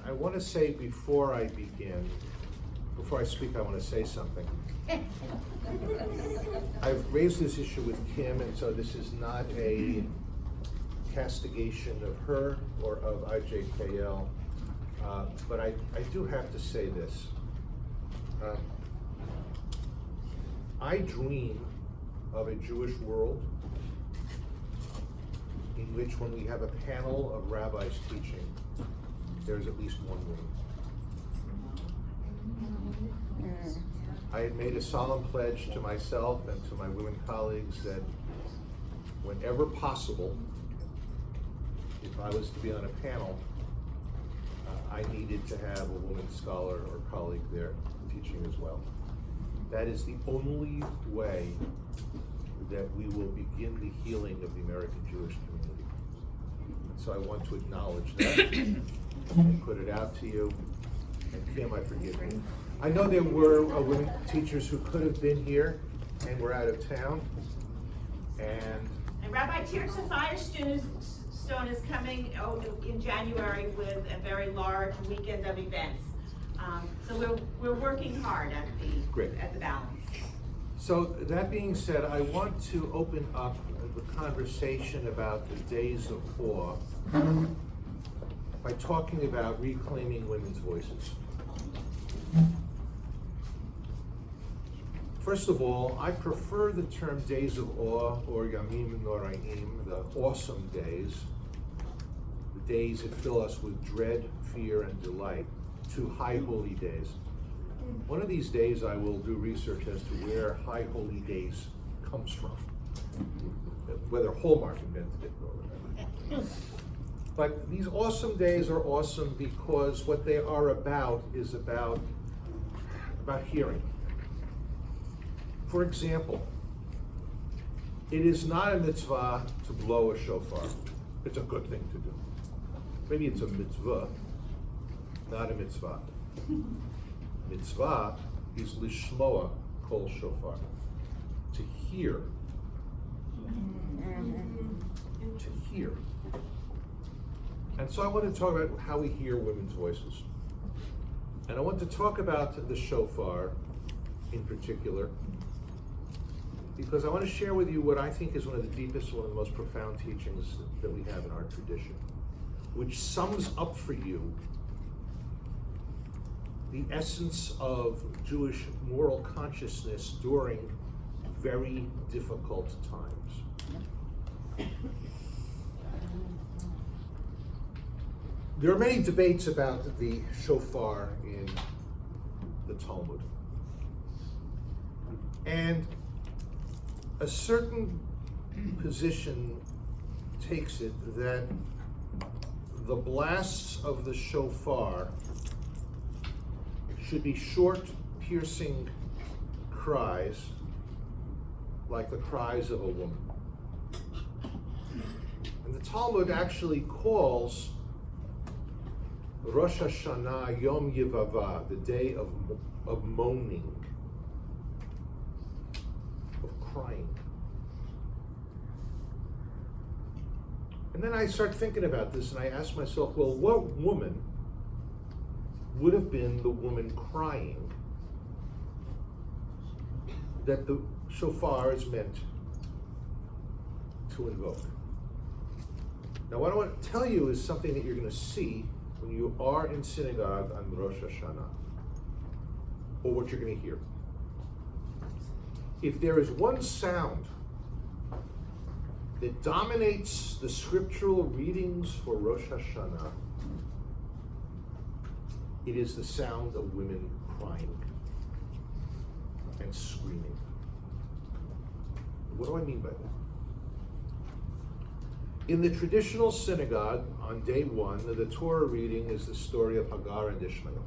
I want to say before I speak, I want to say something. I've raised this issue with Kim, and so this is not a castigation of her or of IJKL, but I do have to say this. I dream of a Jewish world in which, when we have a panel of rabbis teaching, there's at least one woman. I had made a solemn pledge to myself and to my women colleagues that whenever possible, if I was to be on a panel, I needed to have a woman scholar or colleague there teaching as well. That is the only way that we will begin the healing of the American Jewish community. And so I want to acknowledge that and put it out to you. And Kim, I forgive you. I know there were women teachers who could have been here and were out of town. And Rabbi Tirza Firestone is coming in January with a very large weekend of events. So we're working hard at the balance. So that being said, I want to open up the conversation about the days of awe by talking about reclaiming women's voices. First of all, I prefer the term days of awe, or Yamim Noraim, the awesome days, the days that fill us with dread, fear, and delight, to high holy days. One of these days I will do research as to where high holy days comes from, whether Hallmark invented it or whatever. But these awesome days are awesome because what they are about is about hearing. For example, it is not a mitzvah to blow a shofar. It's a good thing to do. Maybe it's a mitzvah, not a mitzvah. Mitzvah is lishmoa kol shofar, to hear. To hear. And so I want to talk about how we hear women's voices. And I want to talk about the shofar in particular, because I want to share with you what I think is one of the deepest, one of the most profound teachings that we have in our tradition, which sums up for you the essence of Jewish moral consciousness during very difficult times. There are many debates about the shofar in the Talmud. And a certain position takes it that the blasts of the shofar should be short, piercing cries, like the cries of a woman. And the Talmud actually calls Rosh Hashanah Yom Yivava, the day of moaning, of crying. And then I start thinking about this, and I ask myself, well, what woman would have been the woman crying that the shofar is meant to invoke? Now, what I want to tell you is something that you're going to see when you are in synagogue on Rosh Hashanah, or what you're going to hear. If there is one sound that dominates the scriptural readings for Rosh Hashanah, it is the sound of women crying and screaming. What do I mean by that? In the traditional synagogue, on day one, the Torah reading is the story of Hagar and Ishmael.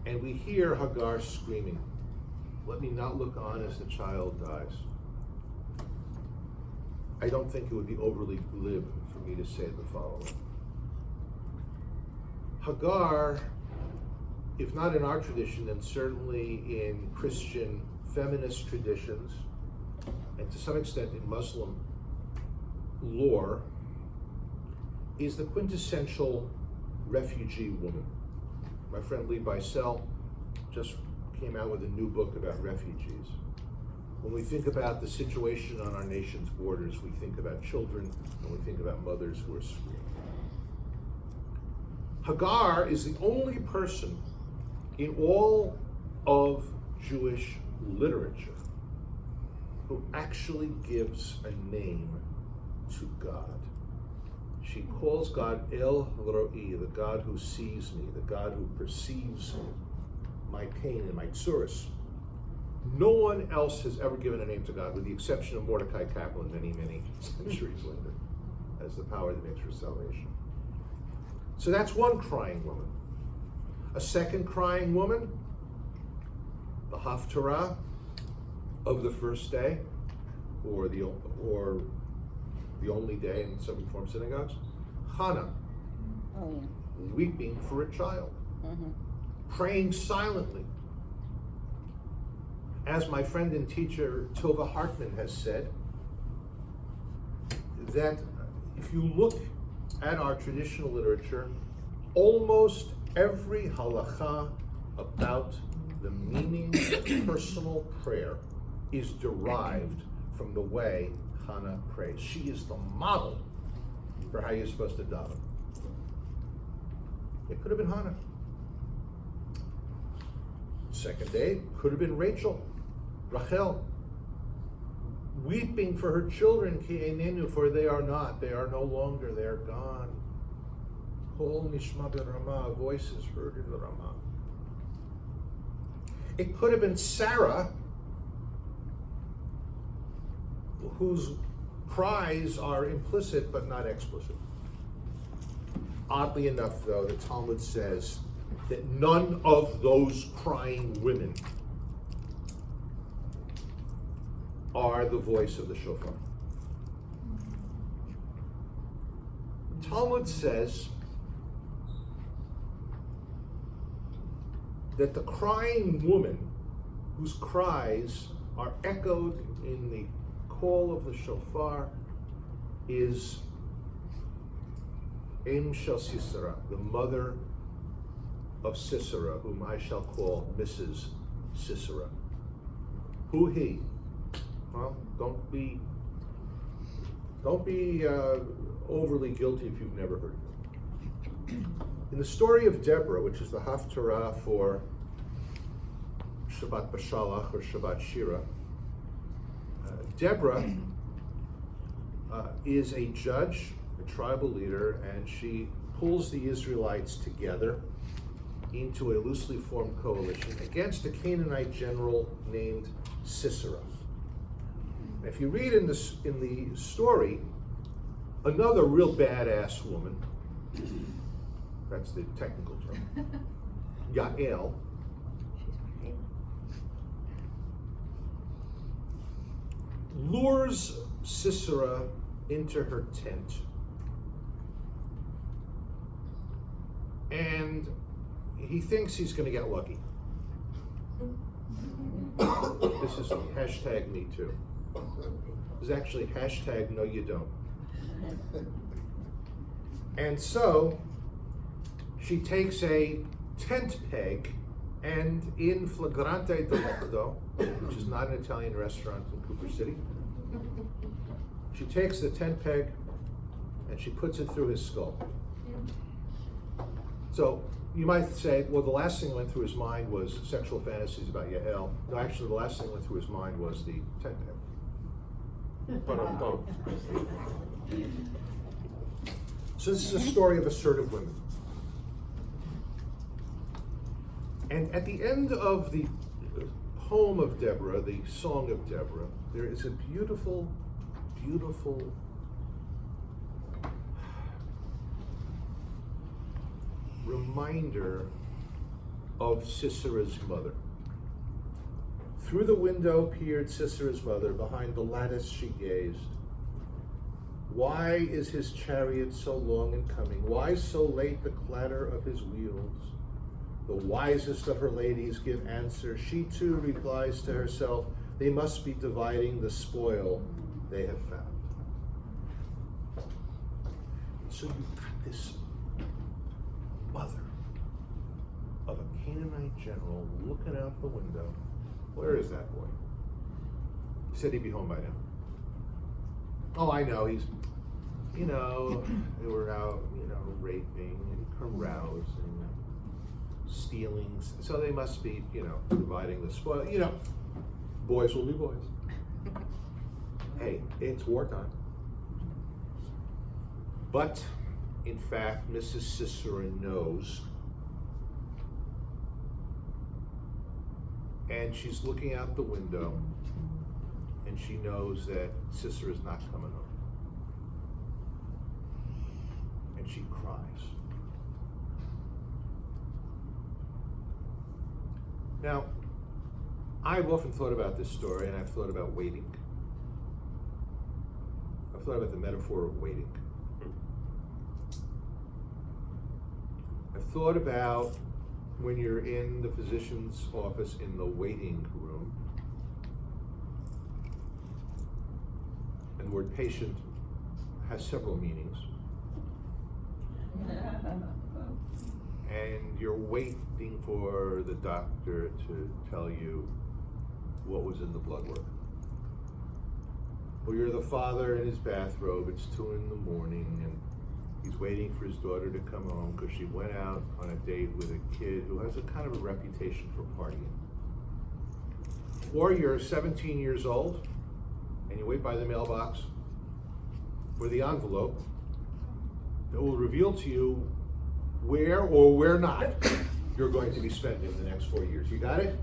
And we hear Hagar screaming, "Let me not look on as the child dies." I don't think it would be overly glib for me to say the following. Hagar, if not in our tradition, then certainly in Christian feminist traditions, and to some extent in Muslim lore, is the quintessential refugee woman. My friend Lee Beisel just came out with a new book about refugees. When we think about the situation on our nation's borders, we think about children and we think about mothers who are screaming. Hagar is the only person in all of Jewish literature who actually gives a name to God. She calls God El Roi, the God who sees me, the God who perceives my pain and my tsuris. No one else has ever given a name to God, with the exception of Mordecai Kaplan many, many centuries later, as the power that makes for salvation. So that's one crying woman. A second crying woman, the Haftarah of the first day, or the only day in some Reform synagogues, Hannah, weeping for a child, praying silently. As my friend and teacher Tova Hartman has said, that if you look at our traditional literature, almost every halacha about the meaning of personal prayer is derived from the way Hannah prays. She is the model for how you're supposed to daven. It could have been Hannah. Second day could have been Rachel, weeping for her children, ki einenu, for they are no longer, they are gone. Kol nishma b'Ramah, a voice is heard in the Ramah. It could have been Sarah, whose cries are implicit but not explicit. Oddly enough, though, the Talmud says that none of those crying women are the voice of the shofar. Talmud says that the crying woman whose cries are echoed in the call of the shofar is Em Shel Sisera, the mother of Sisera, whom I shall call Mrs. Sisera. Who he? Well, don't be overly guilty if you've never heard of it. In the story of Deborah, which is the Haftarah for Shabbat Bashalach or Shabbat Shira, Deborah is a judge, a tribal leader, and she pulls the Israelites together into a loosely formed coalition against a Canaanite general named Sisera. If you read in the story, another real badass woman, that's the technical term, Yael, lures Sisera into her tent, and he thinks he's going to get lucky. This is hashtag me too. This is actually hashtag no you don't. And so she takes a tent peg and in flagrante delicto, which is not an Italian restaurant in Cooper City, she takes the tent peg and she puts it through his skull. So you might say, well, the last thing that went through his mind was sexual fantasies about Yael. No, actually, the last thing that went through his mind was the tent peg. So this is a story of assertive women. And at the end of the poem of Deborah, the Song of Deborah, there is a beautiful, beautiful reminder of Sisera's mother. Through the window peered Sisera's mother, behind the lattice she gazed. Why is his chariot so long in coming? Why so late the clatter of his wheels? The wisest of her ladies give answer. She too replies to herself, they must be dividing the spoil they have found. So you've got this mother of a Canaanite general looking out the window. Where is that boy? He said he'd be home by now. Oh, I know, he's, they were out, raping and carousing, stealing, so they must be, dividing the spoil, boys will be boys. Hey, it's wartime. But, in fact, Mrs. Sisera knows, and she's looking out the window, and she knows that Sisera's not coming home. And she cries. Now, I've often thought about this story, and I've thought about waiting. I've thought about the metaphor of waiting. I've thought about when you're in the physician's office in the waiting room, and the word patient has several meanings. And you're waiting for the doctor to tell you what was in the blood work. Or you're the father in his bathrobe, it's 2 a.m, and he's waiting for his daughter to come home because she went out on a date with a kid who has a kind of a reputation for partying. Or you're 17 years old and you wait by the mailbox for the envelope that will reveal to you where or where not you're going to be spending the next 4 years. You got it?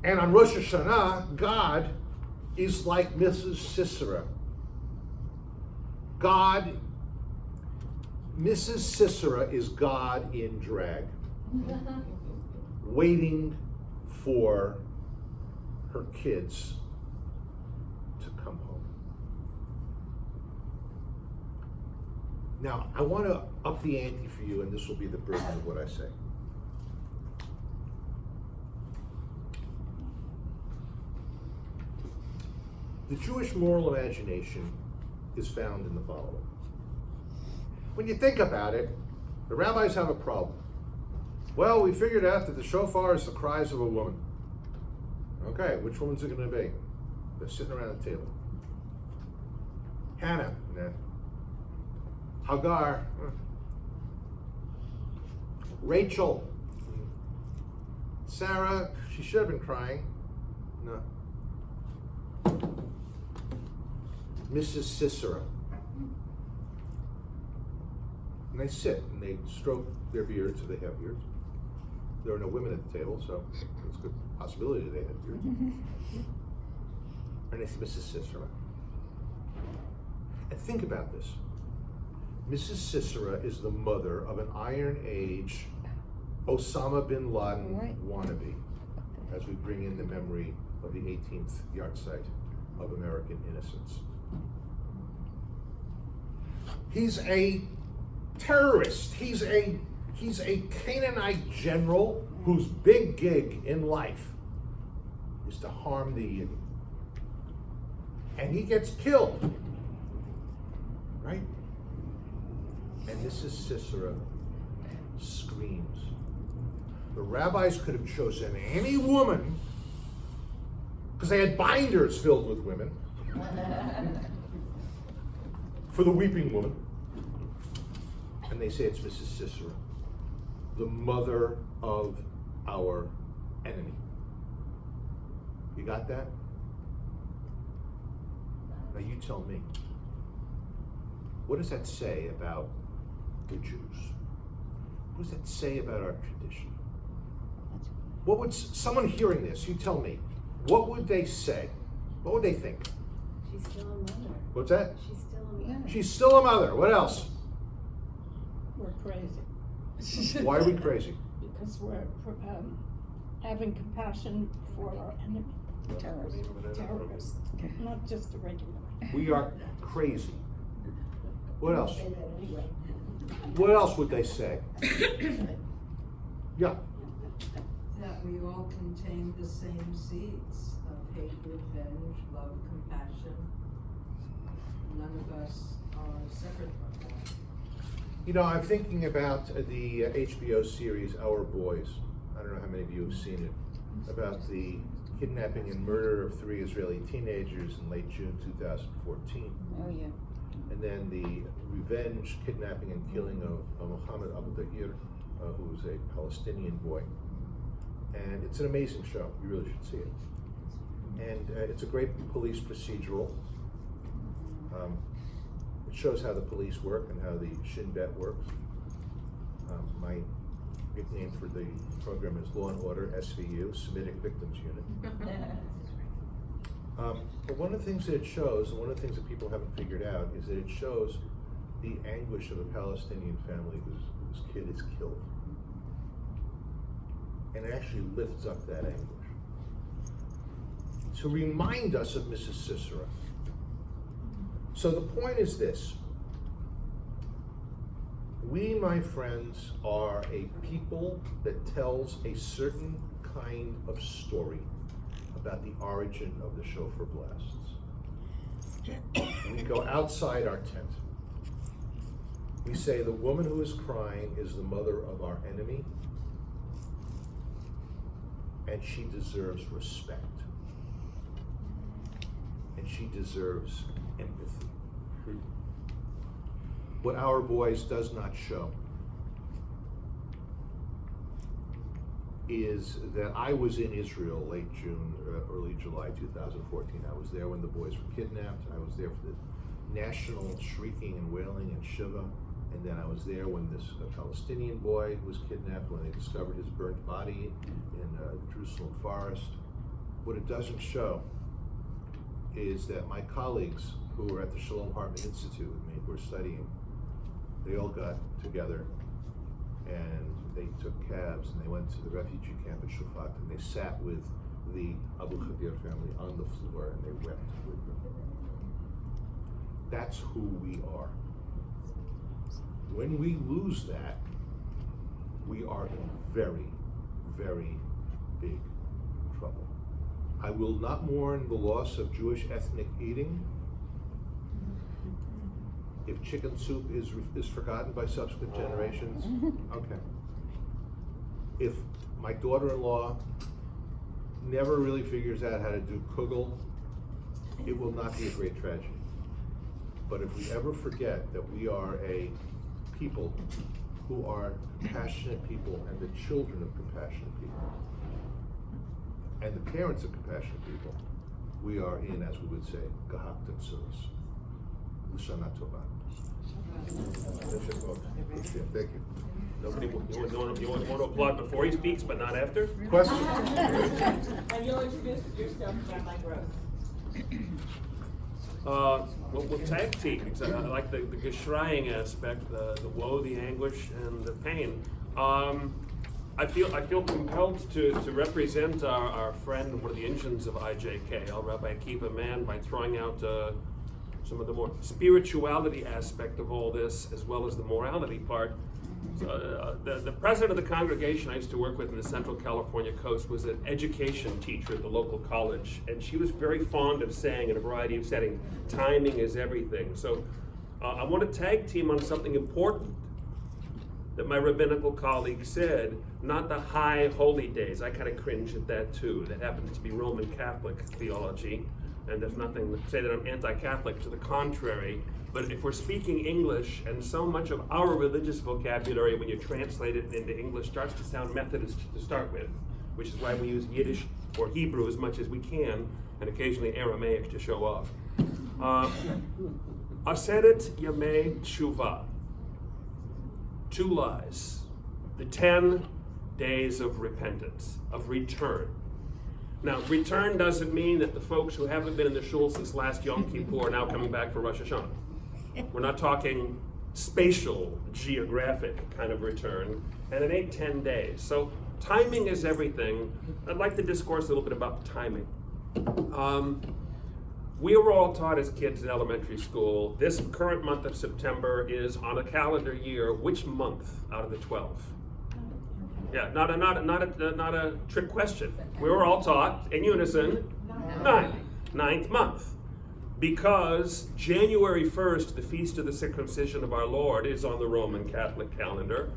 And on Rosh Hashanah, God is like Mrs. Sisera. Mrs. Sisera is God in drag, waiting for her kids to come home. Now, I want to up the ante for you, and this will be the burden of what I say. The Jewish moral imagination is found in the following. When you think about it, the rabbis have a problem. Well, we figured out that the shofar is the cries of a woman. Okay, which woman's it going to be? They're sitting around the table. Hannah, nah. Hagar, Rachel, Sarah, she should have been crying. No. Mrs. Sisera. And they sit and they stroke their beards if they have beards. There are no women at the table, so it's a good possibility they have beards. Her name's Mrs. Sisera. And think about this. Mrs. Sisera is the mother of an Iron Age Osama bin Laden wannabe, as we bring in the memory of the 18th yahrzeit of American innocence. He's a terrorist. He's a Canaanite general whose big gig in life is to harm the Yidden. And he gets killed, right? And Mrs. Sisera screams. The rabbis could have chosen any woman, because they had binders filled with women, for the weeping woman. And they say it's Mrs. Sisera, the mother of our enemy. You got that? Now you tell me. What does that say about the Jews? What does that say about our tradition? What would someone hearing this, you tell me, what would they say? What would they think? She's still a mother. What's that? She's still a mother. She's still a mother. What else? We're crazy. Why are we crazy? Because we're having compassion for our enemy, terrorists, not just the regular. We are crazy. What else? What else would they say? Yeah. That we all contain the same seeds of hate, revenge, love, compassion. None of us are separate from that. You know, I'm thinking about the HBO series Our Boys. I don't know how many of you have seen it. About the kidnapping and murder of 3 Israeli teenagers in late June 2014. Oh, yeah. And then the revenge kidnapping and killing of Mohammed Abu Dahir, who was a Palestinian boy. And it's an amazing show. You really should see it. And it's a great police procedural. It shows how the police work and how the Shin Bet works. My nickname for the program is Law and Order, SVU, Semitic Victims Unit. But one of the things that it shows, and one of the things that people haven't figured out, is that it shows the anguish of a Palestinian family whose kid is killed. And it actually lifts up that anguish. To remind us of Mrs. Sisera. So the point is this. We, my friends, are a people that tells a certain kind of story about the origin of the shofar blasts. We go outside our tent. We say the woman who is crying is the mother of our enemy, and she deserves respect. And she deserves empathy. What Our Boys does not show is that I was in Israel late June, early July 2014. I was there when the boys were kidnapped. I was there for the national shrieking and wailing in Shiva. And then I was there when this Palestinian boy was kidnapped, when they discovered his burnt body in the Jerusalem forest. What it doesn't show is that my colleagues who were at the Shalom Hartman Institute with me, who were studying, they all got together and they took cabs and they went to the refugee camp at Shufat and they sat with the Abu Khadir family on the floor and they wept with them. That's who we are. When we lose that, we are in very, very big trouble. I will not mourn the loss of Jewish ethnic eating if chicken soup is forgotten by subsequent generations. Okay. If my daughter-in-law never really figures out how to do kugel, it will not be a great tragedy. But if we ever forget that we are a people who are compassionate people and the children of compassionate people and the parents of compassionate people, we are in, as we would say, Gahaktan Suris. L'shana Tova. Thank you. Nobody, you want to applaud before he speaks, but not after? Question? And you'll introduce yourself, Rabbi Gross. We'll tag team, because I like the geschraying aspect, the woe, the anguish, and the pain. I feel compelled to represent our friend, one of the engines of IJKL, Rabbi Akiva Mann, by throwing out some of the more spirituality aspect of all this, as well as the morality part. The president of the congregation I used to work with in the Central California coast was an education teacher at the local college, and she was very fond of saying in a variety of settings, timing is everything. So I want to tag team on something important that my rabbinical colleague said, not the high holy days. I kind of cringe at that too. That happens to be Roman Catholic theology, and there's nothing to say that I'm anti-Catholic, to the contrary. But if we're speaking English, and so much of our religious vocabulary, when you translate it into English, starts to sound Methodist to start with, which is why we use Yiddish or Hebrew as much as we can, and occasionally Aramaic to show off. Aseret Yamei Tshuva. 2 lies. The 10 days of repentance, of return. Now, return doesn't mean that the folks who haven't been in the shul since last Yom Kippur are now coming back for Rosh Hashanah. We're not talking spatial, geographic kind of return, and it ain't 10 days. So timing is everything. I'd like to discourse a little bit about timing. We were all taught as kids in elementary school, this current month of September is on a calendar year, which month out of the 12? Yeah, not a trick question. We were all taught in unison, 9th month. because January 1st, the feast of the circumcision of our Lord, is on the Roman Catholic calendar,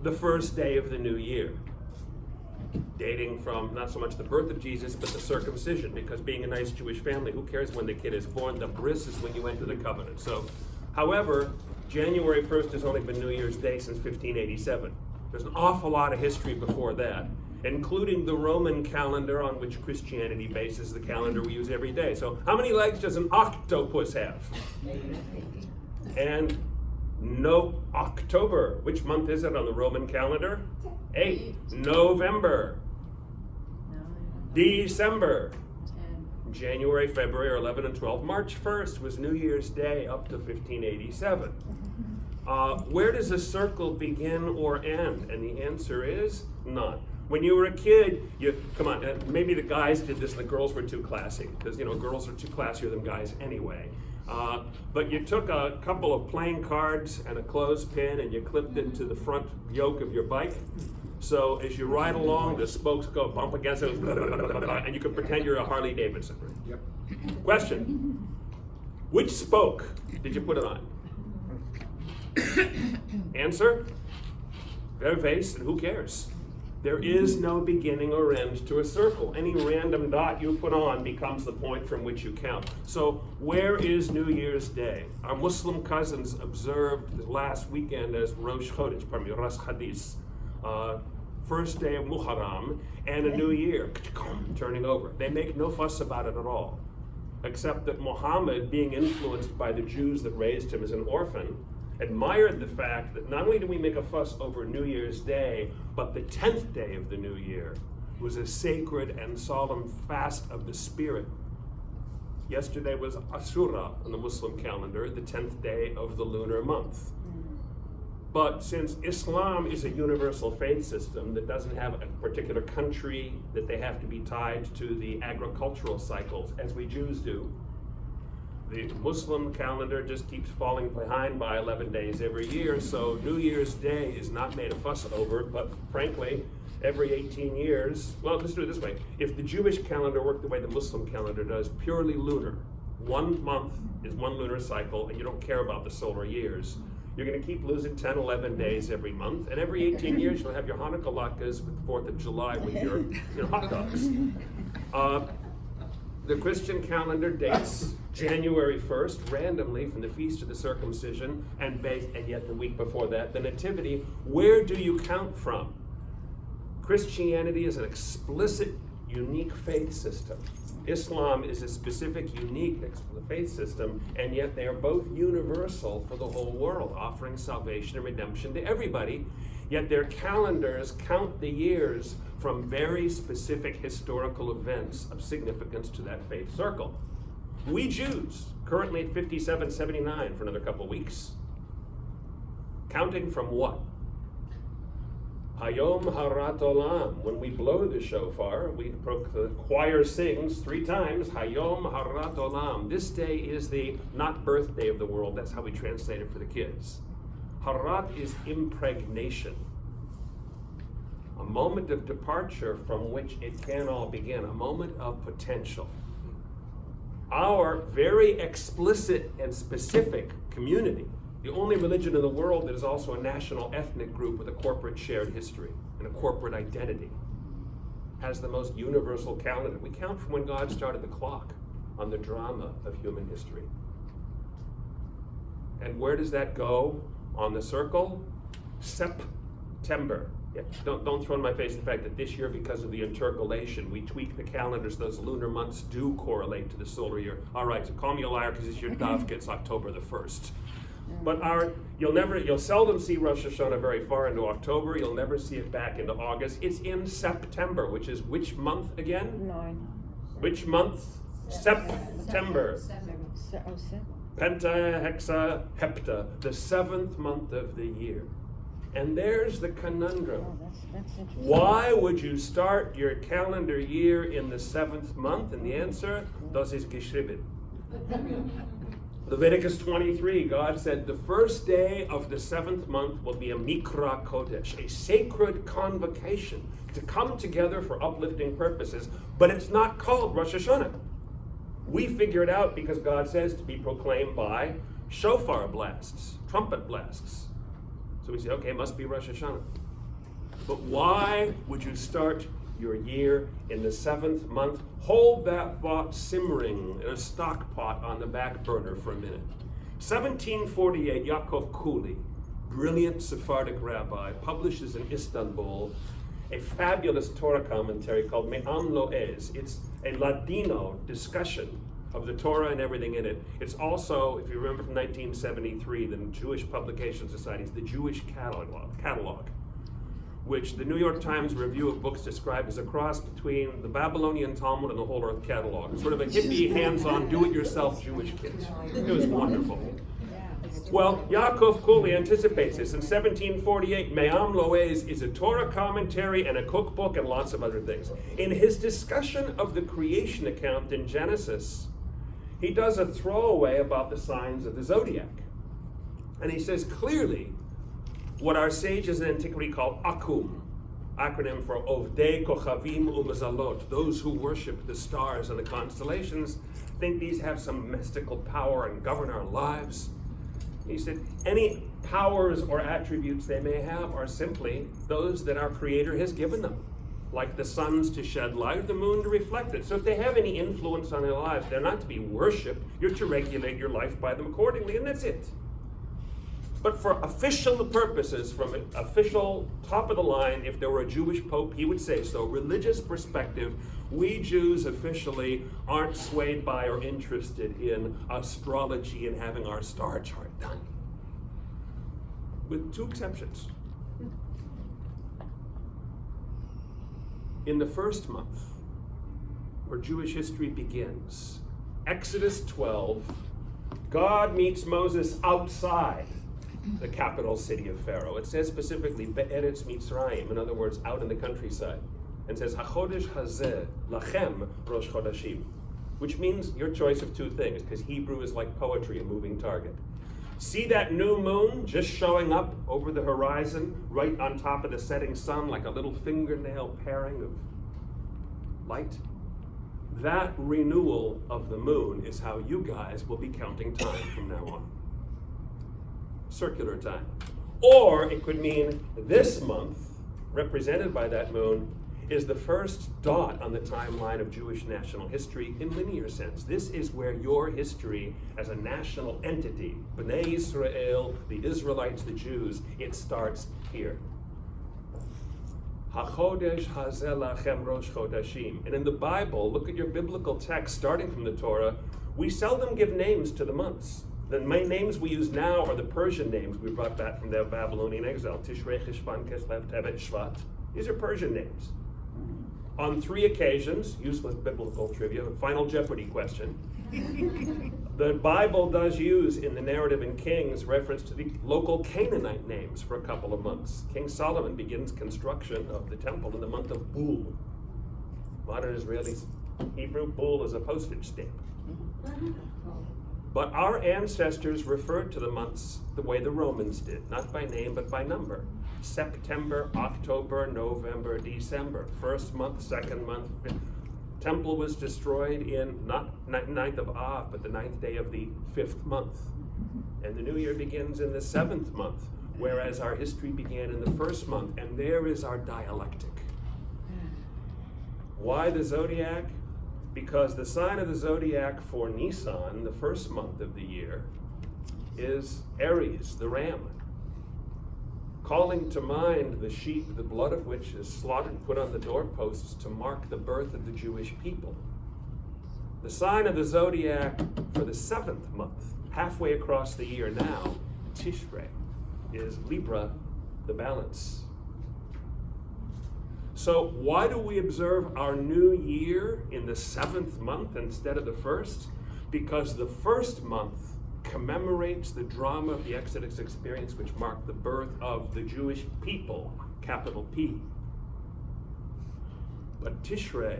the first day of the new year, dating from not so much the birth of Jesus, but the circumcision, because being a nice Jewish family, who cares when the kid is born? The bris is when you enter the covenant. So, however, January 1st has only been New Year's Day since 1587. There's an awful lot of history before that, including the Roman calendar on which Christianity bases the calendar we use every day. So how many legs does an octopus have? And no October. Which month is it on the Roman calendar? 8. November. December. January, February are 11 and 12. March 1st was New Year's Day up to 1587. Where does a circle begin or end? And the answer is none. When you were a kid, come on, maybe the guys did this and the girls were too classy, because girls are too classier than guys anyway. But you took a couple of playing cards and a clothespin and you clipped it to the front yoke of your bike. So as you ride along, the spokes go bump against it, and you can pretend you're a Harley Davidson. Yep. Question: which spoke did you put it on? Answer: Verves, and who cares? There is no beginning or end to a circle. Any random dot you put on becomes the point from which you count. So where is New Year's Day? Our Muslim cousins observed the last weekend as Rosh Hadis, first day of Muharram, and a new year, turning over. They make no fuss about it at all, except that Muhammad, being influenced by the Jews that raised him as an orphan, admired the fact that not only do we make a fuss over New Year's Day, but the 10th day of the new year was a sacred and solemn fast of the spirit. Yesterday was Ashura on the Muslim calendar, the 10th day of the lunar month. But since Islam is a universal faith system that doesn't have a particular country that they have to be tied to the agricultural cycles, as we Jews do, the Muslim calendar just keeps falling behind by 11 days every year, so New Year's Day is not made a fuss over, but frankly, every 18 years, well, let's do it this way. If the Jewish calendar worked the way the Muslim calendar does, purely lunar, 1 month is one lunar cycle, and you don't care about the solar years, you're going to keep losing 10, 11 days every month, and every 18 years you'll have your Hanukkah latkes with the 4th of July with your hot dogs. The Christian calendar dates January 1st, randomly from the Feast of the Circumcision, and yet the week before that, the Nativity. Where do you count from? Christianity is an explicit, unique faith system. Islam is a specific, unique faith system, and yet they are both universal for the whole world, offering salvation and redemption to everybody. Yet their calendars count the years from very specific historical events of significance to that faith circle. We Jews, currently at 5779 for another couple weeks, counting from what? Hayom Harat Olam. When we blow the shofar, the choir sings 3 times, Hayom Harat Olam. This day is the not birthday of the world. That's how we translate it for the kids. Harat is impregnation. A moment of departure from which it can all begin. A moment of potential. Our very explicit and specific community, the only religion in the world that is also a national ethnic group with a corporate shared history and a corporate identity, has the most universal calendar. We count from when God started the clock on the drama of human history. And where does that go on the circle? September. Yeah, don't throw in my face the fact that this year, because of the intercalation, we tweak the calendars. Those lunar months do correlate to the solar year. All right, so call me a liar because this year Daf gets October the 1st. But you'll seldom see Rosh Hashanah very far into October. You'll never see it back into August. It's in September, which is which month again? 9. Which month? September. Penta, hexa, hepta, the 7th month of the year. And there's the conundrum. Oh, that's interesting. Why would you start your calendar year in the 7th month? And the answer, das ist geschrieben. Leviticus 23, God said, the first day of the 7th month will be a Mikra Kodesh, a sacred convocation to come together for uplifting purposes, but it's not called Rosh Hashanah. We figure it out because God says to be proclaimed by shofar blasts, trumpet blasts. So we say, okay, it must be Rosh Hashanah. But why would you start your year in the 7th month? Hold that thought simmering in a stock pot on the back burner for a minute. 1748, Yaakov Kuli, brilliant Sephardic rabbi, publishes in Istanbul a fabulous Torah commentary called Me'am Lo'ez. It's a Ladino discussion of the Torah and everything in it. It's also, if you remember from 1973, the Jewish Publication Society's The Jewish Catalog, which the New York Times Review of Books described as a cross between the Babylonian Talmud and the Whole Earth Catalog. Sort of a hippie, hands-on, do-it-yourself Jewish kids. It was wonderful. Well, Yaakov Kuli anticipates this. In 1748, Me'am Lo'ez is a Torah commentary and a cookbook and lots of other things. In his discussion of the creation account in Genesis, he does a throwaway about the signs of the Zodiac. And he says clearly what our sages in antiquity call Akum, acronym for Ovdei Kochavim Umazalot, those who worship the stars and the constellations, think these have some mystical power and govern our lives. He said, any powers or attributes they may have are simply those that our Creator has given them, like the suns to shed light, the moon to reflect it. So if they have any influence on their lives, they're not to be worshipped. You're to regulate your life by them accordingly, and that's it. But for official purposes, from an official top of the line, if there were a Jewish pope, he would say so. Religious perspective, we Jews officially aren't swayed by or interested in astrology and having our star chart done. With 2 exceptions. In the 1st month, where Jewish history begins, Exodus 12, God meets Moses outside the capital city of Pharaoh. It says specifically, Be'eretz Mitzrayim, in other words, out in the countryside. And says, HaChodesh Hazeh Lachem Rosh Chodashim, which means your choice of 2 things, because Hebrew is like poetry, a moving target. See that new moon just showing up over the horizon, right on top of the setting sun, like a little fingernail paring of light? That renewal of the moon is how you guys will be counting time from now on. Circular time. Or it could mean this month, represented by that moon, is the first dot on the timeline of Jewish national history in linear sense. This is where your history as a national entity, Bnei Yisrael, the Israelites, the Jews, it starts here. HaChodesh Hazeh Lachem Rosh Chodashim. And in the Bible, look at your biblical text starting from the Torah, we seldom give names to the months. The main names we use now are the Persian names we brought back from the Babylonian exile. Tishrei, Cheshvan, Kislev, Tevet, Shvat. These are Persian names. On 3 occasions, useless biblical trivia, final Jeopardy question, the Bible does use in the narrative in Kings reference to the local Canaanite names for a couple of months. King Solomon begins construction of the temple in the month of Bul. Modern Israeli Hebrew, Bul is a postage stamp. But our ancestors referred to the months the way the Romans did, not by name, but by number. September, October, November, December. 1st month, 2nd month. Temple was destroyed in not 9th of Av, but the 9th day of the 5th month. And the new year begins in the 7th month, whereas our history began in the 1st month. And there is our dialectic. Why the Zodiac? Because the sign of the Zodiac for Nisan, the 1st month of the year, is Aries, the ram, calling to mind the sheep, the blood of which is slaughtered, put on the doorposts to mark the birth of the Jewish people. The sign of the Zodiac for the 7th month, halfway across the year now, Tishrei, is Libra, the balance. So why do we observe our new year in the 7th month instead of the 1st? Because the 1st month commemorates the drama of the Exodus experience, which marked the birth of the Jewish people, capital P. But Tishrei,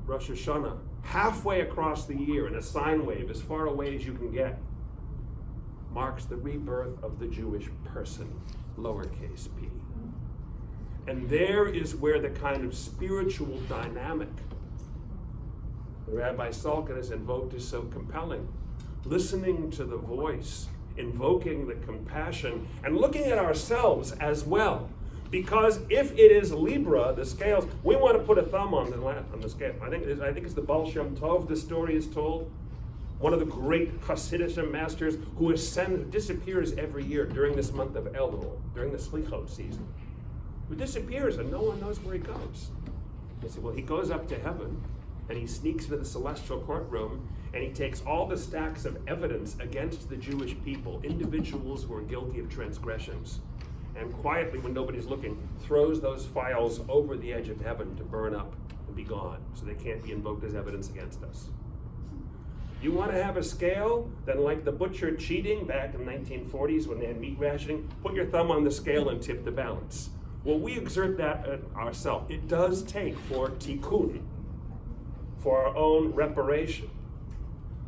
Rosh Hashanah, halfway across the year in a sine wave, as far away as you can get, marks the rebirth of the Jewish person, lowercase p. And there is where the kind of spiritual dynamic Rabbi Salkin has invoked is so compelling. Listening to the voice, invoking the compassion, and looking at ourselves as well. Because if it is Libra, the scales, we want to put a thumb on the scale. I think it's the Baal Shem Tov, the story is told. One of the great Hasidic masters who disappears every year during this month of Elul, during the Slichot season. Who disappears and no one knows where he goes. They say, well, he goes up to heaven and he sneaks into the celestial courtroom and he takes all the stacks of evidence against the Jewish people, individuals who are guilty of transgressions, and quietly, when nobody's looking, throws those files over the edge of heaven to burn up and be gone, so they can't be invoked as evidence against us. You want to have a scale? Then like the butcher cheating back in the 1940s when they had meat rationing, put your thumb on the scale and tip the balance. Well, we exert that ourselves. It does take for tikkun, for our own reparation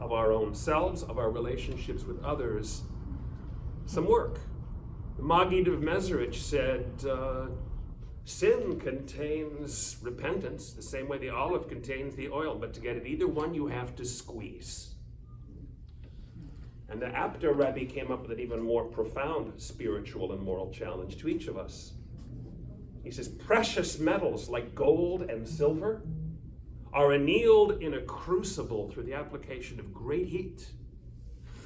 of our own selves, of our relationships with others, some work. The Maggid of Mezrich said, sin contains repentance, the same way the olive contains the oil, but to get at either one you have to squeeze. And the Apter Rebbe came up with an even more profound spiritual and moral challenge to each of us. He says, precious metals like gold and silver are annealed in a crucible through the application of great heat.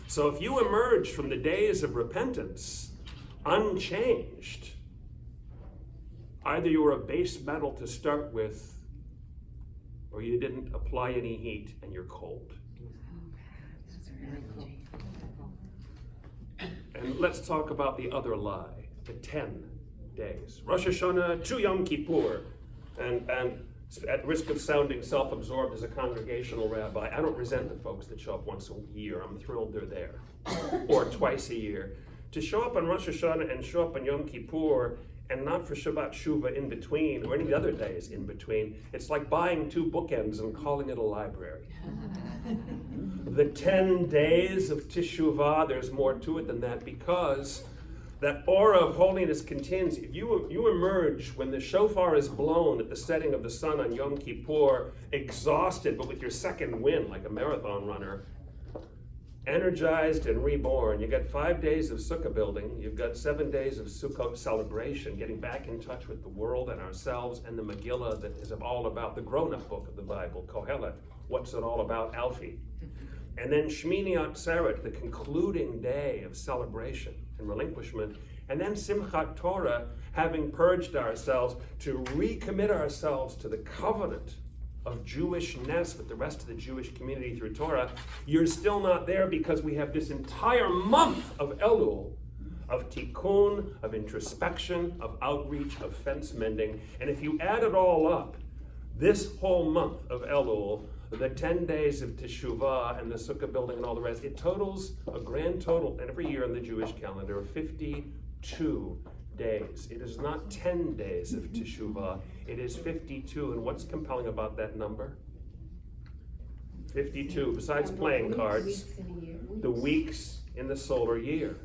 So if you emerge from the days of repentance unchanged, either you were a base metal to start with, or you didn't apply any heat and you're cold. And let's talk about the other lie, the 10 days. Rosh Hashanah to Yom Kippur. And at risk of sounding self-absorbed as a congregational rabbi, I don't resent the folks that show up once a year. I'm thrilled they're there. Or twice a year. To show up on Rosh Hashanah and show up on Yom Kippur and not for Shabbat Shuvah in between or any other days in between, it's like buying two bookends and calling it a library. The 10 days of Teshuvah, there's more to it than that, because that aura of holiness continues. If you emerge when the shofar is blown at the setting of the sun on Yom Kippur, exhausted but with your second wind like a marathon runner, energized and reborn. You got 5 days of sukkah building. You've got 7 days of Sukkot celebration, getting back in touch with the world and ourselves, and the Megillah that is all about the grown-up book of the Bible, Kohelet. What's it all about, Alfie? And then Shmini Atzeret, the concluding day of celebration and relinquishment. And then Simchat Torah, having purged ourselves to recommit ourselves to the covenant of Jewishness with the rest of the Jewish community through Torah. You're still not there because we have this entire month of Elul, of tikkun, of introspection, of outreach, of fence mending. And if you add it all up, this whole month of Elul, the 10 days of Teshuvah and the sukkah building and all the rest, it totals a grand total every year in the Jewish calendar of 52 days. It is not 10 days of Teshuvah, it is 52. And what's compelling about that number? 52, besides playing cards, the weeks in the solar year.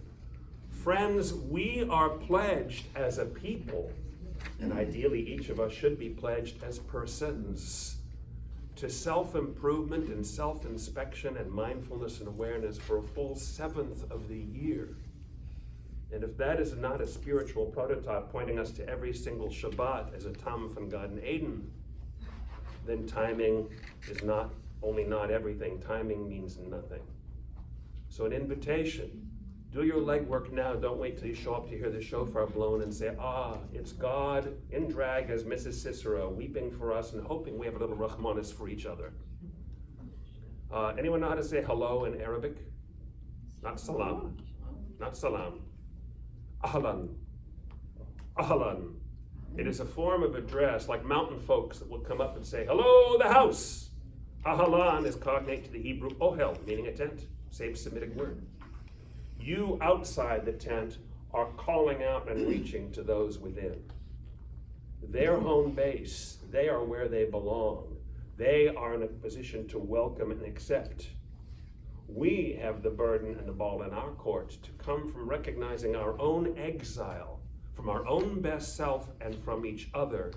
Friends, we are pledged as a people, and ideally each of us should be pledged as persons, to self-improvement and self-inspection and mindfulness and awareness for a full 7th of the year. And if that is not a spiritual prototype pointing us to every single Shabbat as a Tam from Gan Eden, then timing is not only not everything, timing means nothing. So an invitation, do your legwork now, don't wait till you show up to hear the shofar blown and say, it's God in drag as Mrs. Cicero, weeping for us and hoping we have a little Rahmanis for each other. Anyone know how to say hello in Arabic? Not salam, not salam. Ahlan, ahlan. It is a form of address, like mountain folks that will come up and say, hello, the house. Ahlan is cognate to the Hebrew ohel, meaning a tent, same Semitic word. You outside the tent are calling out and reaching to those within. Their home base, they are where they belong. They are in a position to welcome and accept. We have the burden and the ball in our court to come from recognizing our own exile from our own best self and from each other,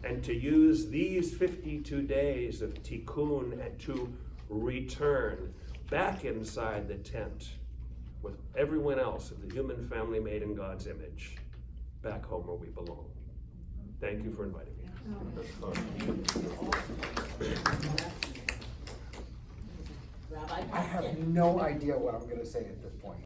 and to use these 52 days of tikkun and to return back inside the tent with everyone else of the human family made in God's image, back home where we belong. Thank you for inviting me. Rabbi I have Paskin. no idea what I'm gonna say at this point.